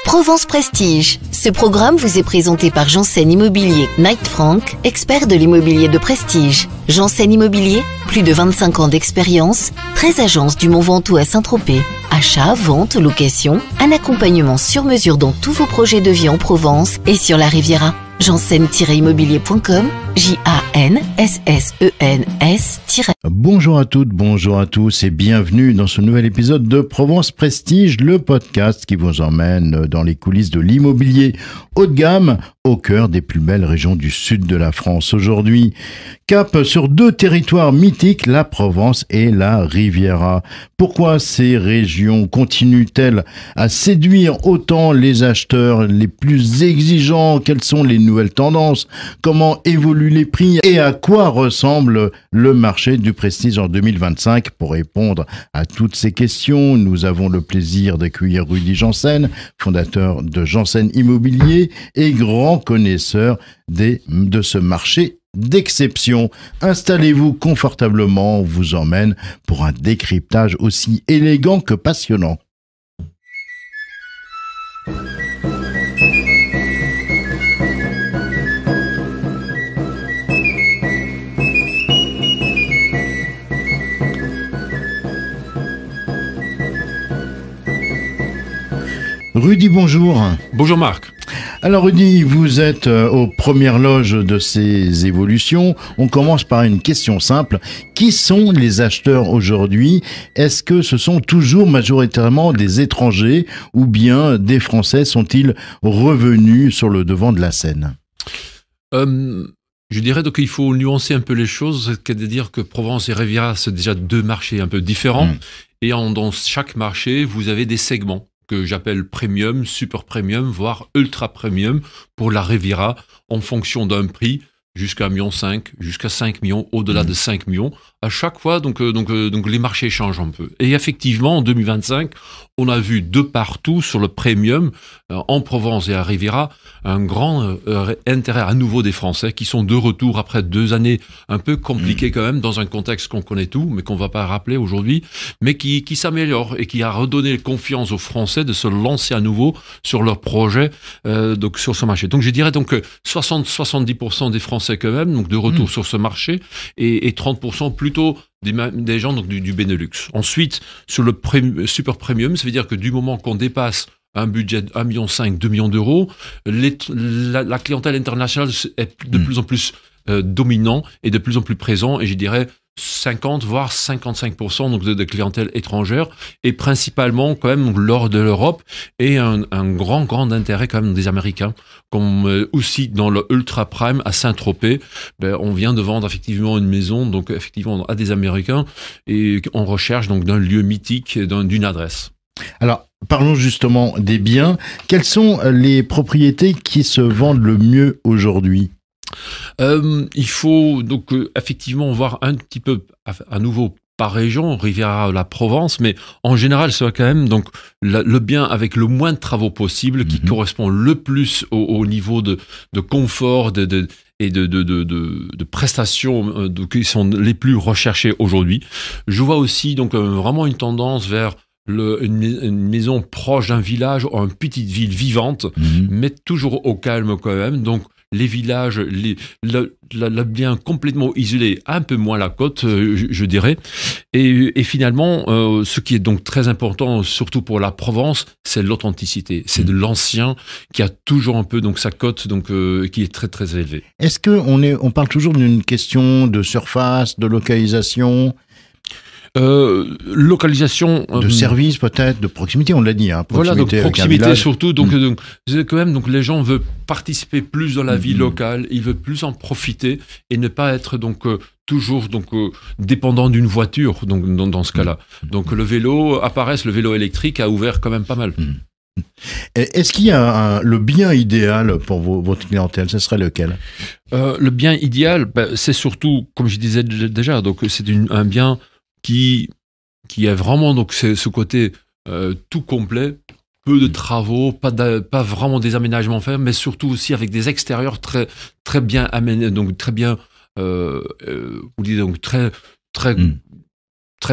Provence Prestige. Ce programme vous est présenté par Janssen Immobilier Knight Frank, expert de l'immobilier de prestige. Janssen Immobilier, plus de 25 ans d'expérience, 13 agences du Mont Ventoux à Saint-Tropez. Achat, vente, location, un accompagnement sur mesure dans tous vos projets de vie en Provence et sur la Riviera. Janssen-immobilier.com, Janssens-. Bonjour à toutes, bonjour à tous et bienvenue dans ce nouvel épisode de Provence Prestige, le podcast qui vous emmène dans les coulisses de l'immobilier haut de gamme au cœur des plus belles régions du sud de la France. Aujourd'hui, cap sur deux territoires mythiques, la Provence et la Riviera. Pourquoi ces régions continuent-elles à séduire autant les acheteurs les plus exigeants? Quelles sont les nouvelles tendances? Comment évoluent les prix? Et à quoi ressemble le marché du prestige en 2025? Pour répondre à toutes ces questions, nous avons le plaisir d'accueillir Rudy Janssen, fondateur de Janssen Immobilier et grand connaisseur de ce marché d'exception. Installez-vous confortablement, on vous emmène pour un décryptage aussi élégant que passionnant. Rudy, bonjour. Bonjour Marc. Alors Rudy, vous êtes aux premières loges de ces évolutions. On commence par une question simple. Qui sont les acheteurs aujourd'hui? Est-ce que ce sont toujours majoritairement des étrangers ou bien des Français sont-ils revenus sur le devant de la scène? Je dirais donc qu'il faut nuancer un peu les choses, c'est-à-dire que Provence et Riviera, c'est déjà deux marchés un peu différents. Et dans chaque marché, vous avez des segments que j'appelle premium, super premium, voire ultra premium pour la Riviera, en fonction d'un prix jusqu'à 1,5 million, jusqu'à 5 millions, au-delà de 5 millions. À chaque fois, donc les marchés changent un peu. Et effectivement, en 2025, on a vu de partout sur le premium, en Provence et à Riviera, un grand intérêt à nouveau des Français qui sont de retour après 2 années un peu compliquées quand même, dans un contexte qu'on connaît tout, mais qu'on ne va pas rappeler aujourd'hui, mais qui s'améliore et qui a redonné confiance aux Français de se lancer à nouveau sur leur projet, donc sur ce marché. Donc je dirais donc 60-70% des Français quand même, donc de retour sur ce marché, et 30% plutôt des gens donc du Benelux. Ensuite, sur le super premium, ça veut dire que du moment qu'on dépasse un budget de 1,5 million, 2 millions d'euros, la clientèle internationale est de plus en plus dominant et de plus en plus présent, et je dirais 50 voire 55% donc de clientèle étrangère, et principalement quand même lors de l'Europe, et un grand intérêt quand même des Américains, comme aussi dans le ultra prime à Saint-Tropez, on vient de vendre effectivement une maison donc effectivement à des Américains, et on recherche donc d'un lieu mythique, d'une adresse. Alors, parlons justement des biens. Quelles sont les propriétés qui se vendent le mieux aujourd'hui? Il faut donc effectivement voir un petit peu à nouveau par région, Riviera, la Provence, mais en général, c'est quand même donc le bien avec le moins de travaux possible qui correspond le plus au niveau de confort et de prestations qui sont les plus recherchées aujourd'hui. Je vois aussi donc vraiment une tendance vers une maison proche d'un village ou une petite ville vivante, mais toujours au calme quand même. Donc les villages, le bien complètement isolé, un peu moins la côte, je dirais. Et finalement, ce qui est donc très important, surtout pour la Provence, c'est l'authenticité. C'est de l'ancien qui a toujours un peu donc sa cote, donc qui est très très élevée. Est-ce que on parle toujours d'une question de surface, de localisation? Localisation de service peut-être, de proximité, on l'a dit, hein, voilà, donc proximité surtout, donc quand même donc les gens veulent participer plus dans la vie locale, ils veulent plus en profiter et ne pas être donc toujours donc dépendant d'une voiture, donc dans ce cas-là. Donc le vélo électrique a ouvert quand même pas mal. Est-ce qu'il y a le bien idéal pour votre clientèle? Ce serait lequel? Le bien idéal, c'est surtout, comme je disais déjà, donc c'est un bien qui est vraiment donc ce côté tout complet, peu de travaux, pas vraiment des aménagements faits, mais surtout aussi avec des extérieurs très très bien aménagés, donc très bien vous dites donc très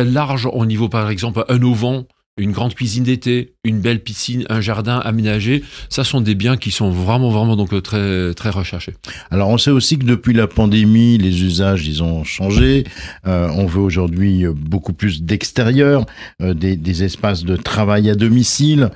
large au niveau, par exemple un auvent une grande cuisine d'été, une belle piscine, un jardin aménagé, ça sont des biens qui sont vraiment donc très, très recherchés. Alors on sait aussi que depuis la pandémie, les usages, ils ont changé. On veut aujourd'hui beaucoup plus d'extérieur, des espaces de travail à domicile.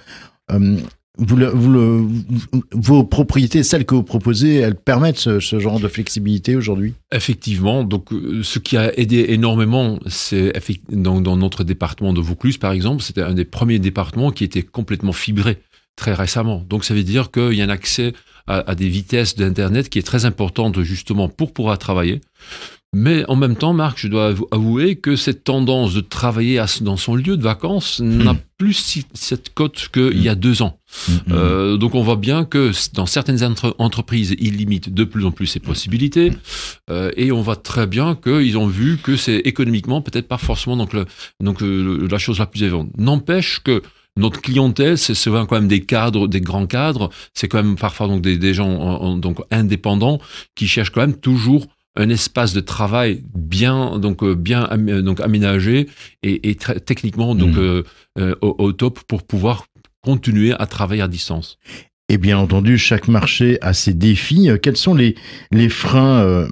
Vos propriétés, celles que vous proposez, elles permettent ce genre de flexibilité aujourd'hui? Effectivement, donc ce qui a aidé énormément, c'est dans notre département de Vaucluse, par exemple, c'était un des premiers départements qui était complètement fibré très récemment. Donc ça veut dire qu'il y a un accès à des vitesses d'Internet qui est très importante justement pour pouvoir travailler. Mais en même temps, Marc, je dois avouer que cette tendance de travailler dans son lieu de vacances n'a plus cette cote qu'il y a 2 ans. Donc on voit bien que dans certaines entreprises, ils limitent de plus en plus ces possibilités. Et on voit très bien qu'ils ont vu que c'est économiquement peut-être pas forcément la chose la plus évidente. N'empêche que notre clientèle, c'est souvent quand même des cadres, des grands cadres. C'est quand même parfois donc des gens donc indépendants qui cherchent quand même toujours un espace de travail bien aménagé et très, techniquement au top pour pouvoir continuer à travailler à distance. Et bien entendu, chaque marché a ses défis. Quels sont les freins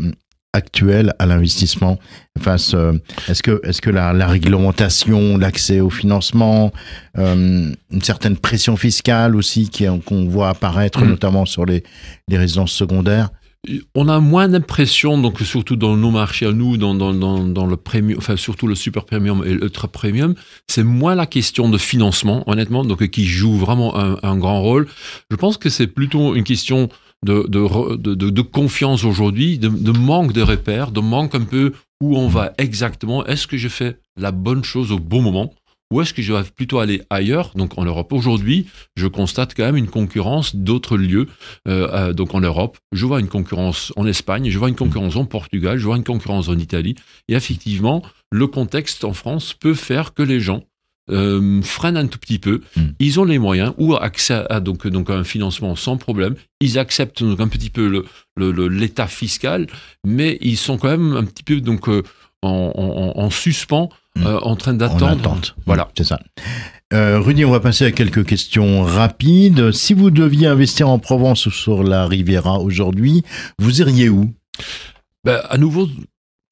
actuels à l'investissement? Est-ce que la réglementation, l'accès au financement, une certaine pression fiscale aussi qu'on voit apparaître notamment sur les résidences secondaires? On a moins d'impression, donc surtout dans nos marchés à nous, dans le premium, enfin surtout le super premium et l'ultra premium, c'est moins la question de financement, honnêtement, donc qui joue vraiment un grand rôle. Je pense que c'est plutôt une question de confiance aujourd'hui, de manque de repères, de manque un peu où on va exactement. Est-ce que je fais la bonne chose au bon moment? Ou est-ce que je vais plutôt aller ailleurs? Donc en Europe aujourd'hui, je constate quand même une concurrence d'autres lieux. Donc en Europe, je vois une concurrence en Espagne, je vois une concurrence en Portugal, je vois une concurrence en Italie. Et effectivement, le contexte en France peut faire que les gens freinent un tout petit peu. Ils ont les moyens ou accès à donc un financement sans problème. Ils acceptent donc un petit peu l'état fiscal, mais ils sont quand même un petit peu donc en suspens. En train d'attendre. Voilà, c'est ça. Rudy, on va passer à quelques questions rapides. Si vous deviez investir en Provence ou sur la Riviera aujourd'hui, vous iriez où? À nouveau,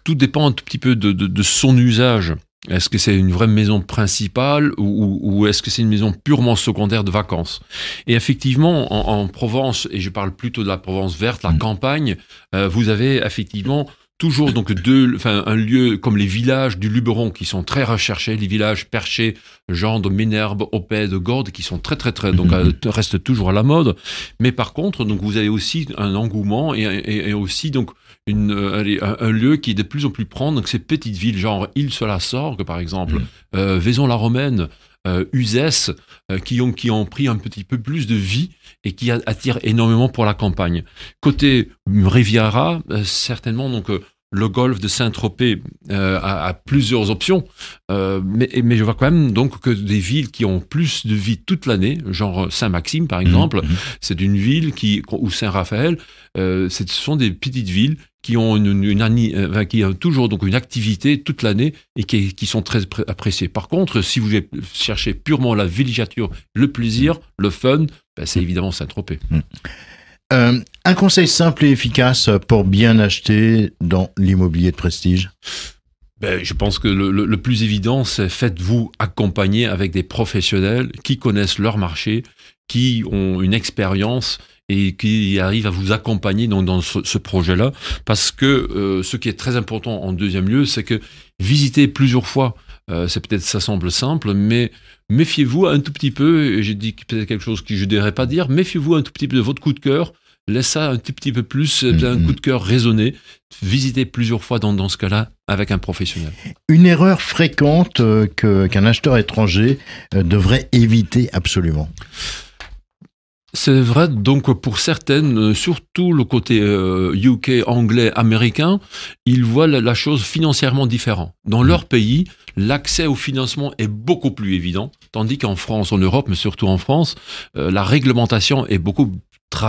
tout dépend un tout petit peu de son usage. Est-ce que c'est une vraie maison principale ou est-ce que c'est une maison purement secondaire de vacances? Et effectivement, en Provence, et je parle plutôt de la Provence verte, la campagne, vous avez effectivement toujours donc un lieu comme les villages du Luberon qui sont très recherchés, les villages perchés, genre de Ménherbe, Opet, de Gordes, qui sont très donc restent toujours à la mode. Mais par contre, donc vous avez aussi un engouement et aussi donc un lieu qui est de plus en plus prendre donc ces petites villes genre Île-sur-la-Sorgue par exemple, Vaison-la-Romaine, Uzès, qui ont pris un petit peu plus de vie et qui attirent énormément pour la campagne. Côté Riviera, certainement donc le golfe de Saint-Tropez a plusieurs options, mais je vois quand même donc que des villes qui ont plus de vie toute l'année, genre Saint-Maxime par exemple, c'est une ville ou Saint-Raphaël, ce sont des petites villes qui ont qui ont toujours donc une activité toute l'année et qui sont très appréciées. Par contre, si vous cherchez purement la villégiature, le plaisir, le fun, c'est évidemment Saint-Tropez. Un conseil simple et efficace pour bien acheter dans l'immobilier de prestige? Je pense que le plus évident, c'est faites-vous accompagner avec des professionnels qui connaissent leur marché, qui ont une expérience et qui arrivent à vous accompagner dans ce projet-là. Parce que ce qui est très important en deuxième lieu, c'est que visiter plusieurs fois, ça semble simple, mais méfiez-vous un tout petit peu, et j'ai dit peut-être quelque chose que je ne devrais pas dire, méfiez-vous un tout petit peu de votre coup de cœur, laissez ça un tout petit peu plus, un coup de cœur raisonné, visitez plusieurs fois dans ce cas-là avec un professionnel. Une erreur fréquente qu'un acheteur étranger devrait éviter absolument? C'est vrai, donc pour certaines, surtout le côté UK, anglais, américain, ils voient la chose financièrement différente. Dans leur pays, l'accès au financement est beaucoup plus évident, tandis qu'en France, en Europe, mais surtout en France, la réglementation est beaucoup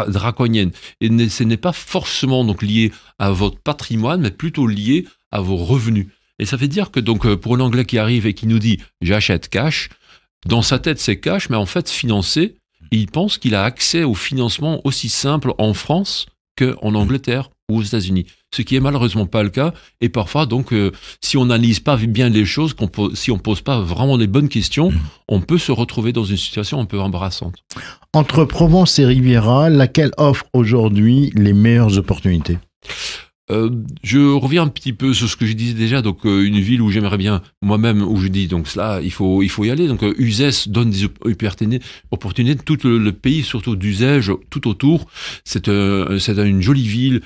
draconienne. Et ce n'est pas forcément donc lié à votre patrimoine, mais plutôt lié à vos revenus. Et ça veut dire que donc pour un Anglais qui arrive et qui nous dit « j'achète cash », Dans sa tête, c'est cash, mais en fait, financé, il pense qu'il a accès au financement aussi simple en France qu'en Angleterre ou aux États-Unis. Ce qui est malheureusement pas le cas. Et parfois, donc, si on n'analyse pas bien les choses, si on pose pas vraiment les bonnes questions, on peut se retrouver dans une situation un peu embarrassante. Entre Provence et Riviera, laquelle offre aujourd'hui les meilleures opportunités ? Je reviens un petit peu sur ce que je disais déjà, donc une ville où j'aimerais bien moi-même, où je dis donc cela, il faut y aller. Donc Uzès donne des opportunités, tout le pays, surtout d'Uzès, tout autour. C'est une jolie ville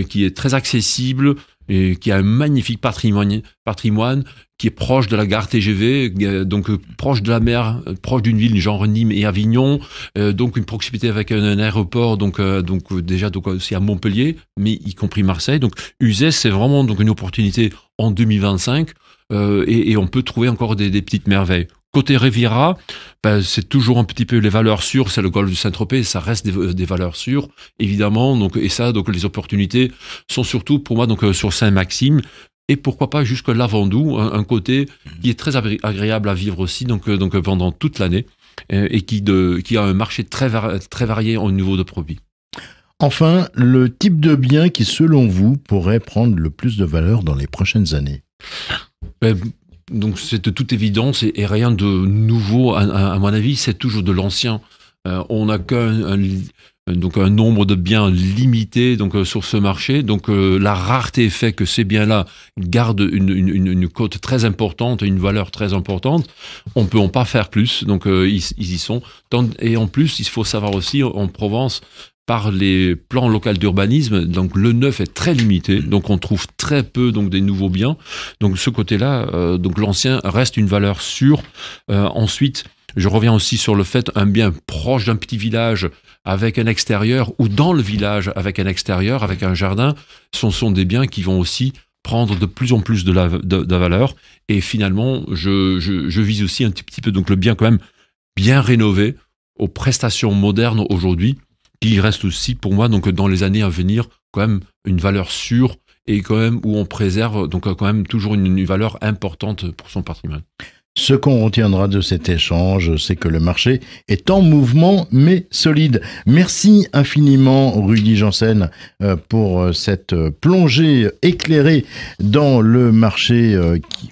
qui est très accessible et qui a un magnifique patrimoine, qui est proche de la gare TGV, donc proche de la mer, proche d'une ville genre Nîmes et Avignon, donc une proximité avec un aéroport, donc déjà donc aussi à Montpellier, mais y compris Marseille. Donc Uzès, c'est vraiment donc une opportunité en 2025 et on peut trouver encore des petites merveilles. Côté Riviera, c'est toujours un petit peu les valeurs sûres, c'est le golfe de Saint-Tropez, ça reste des valeurs sûres, évidemment. Donc les opportunités sont surtout pour moi donc sur Saint-Maxime. Et pourquoi pas jusqu'à Lavandou, un côté qui est très agréable à vivre aussi, donc pendant toute l'année, et qui a un marché très varié au niveau de produits. Enfin, le type de bien qui, selon vous, pourrait prendre le plus de valeur dans les prochaines années ? Donc c'est de toute évidence et rien de nouveau, à mon avis, c'est toujours de l'ancien. On n'a qu'un nombre de biens limité donc sur ce marché, donc la rareté fait que ces biens-là gardent une cote très importante, une valeur très importante. On peut en pas faire plus, donc ils y sont. Et en plus, il faut savoir aussi en Provence, par les plans locaux d'urbanisme, donc le neuf est très limité, donc on trouve très peu donc des nouveaux biens. Donc ce côté-là, donc l'ancien reste une valeur sûre. Ensuite, je reviens aussi sur le fait un bien proche d'un petit village avec un extérieur ou dans le village avec un extérieur, avec un jardin, sont des biens qui vont aussi prendre de plus en plus de la valeur. Et finalement, je vise aussi un petit peu donc le bien quand même bien rénové aux prestations modernes aujourd'hui, qui reste aussi pour moi donc dans les années à venir quand même une valeur sûre et quand même où on préserve donc quand même toujours une valeur importante pour son patrimoine. Ce qu'on retiendra de cet échange, c'est que le marché est en mouvement, mais solide. Merci infiniment, Rudy Janssen, pour cette plongée éclairée dans le marché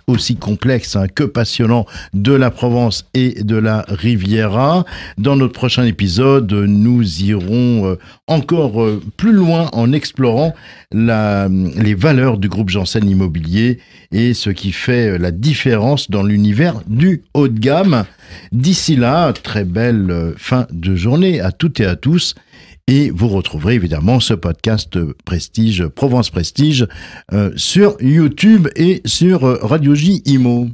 aussi complexe que passionnant de la Provence et de la Riviera. Dans notre prochain épisode, nous irons encore plus loin en explorant les valeurs du groupe Janssen Immobilier et ce qui fait la différence dans l'univers du haut de gamme. D'ici là, très belle fin de journée à toutes et à tous. Et vous retrouverez évidemment ce podcast Prestige, Provence Prestige, sur YouTube et sur Radio J Imo.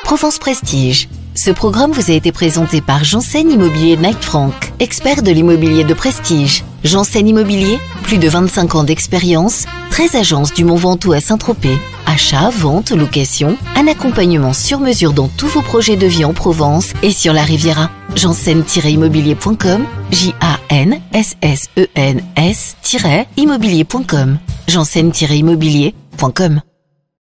Provence Prestige. Ce programme vous a été présenté par Janssen Immobilier Knight Frank, expert de l'immobilier de prestige. Janssen Immobilier, plus de 25 ans d'expérience, 13 agences du Mont Ventoux à Saint-Tropez. Achat, vente, location, un accompagnement sur mesure dans tous vos projets de vie en Provence et sur la Riviera. Janssen-immobilier.com, JANSSENS-immobilier.com, Janssen-immobilier.com.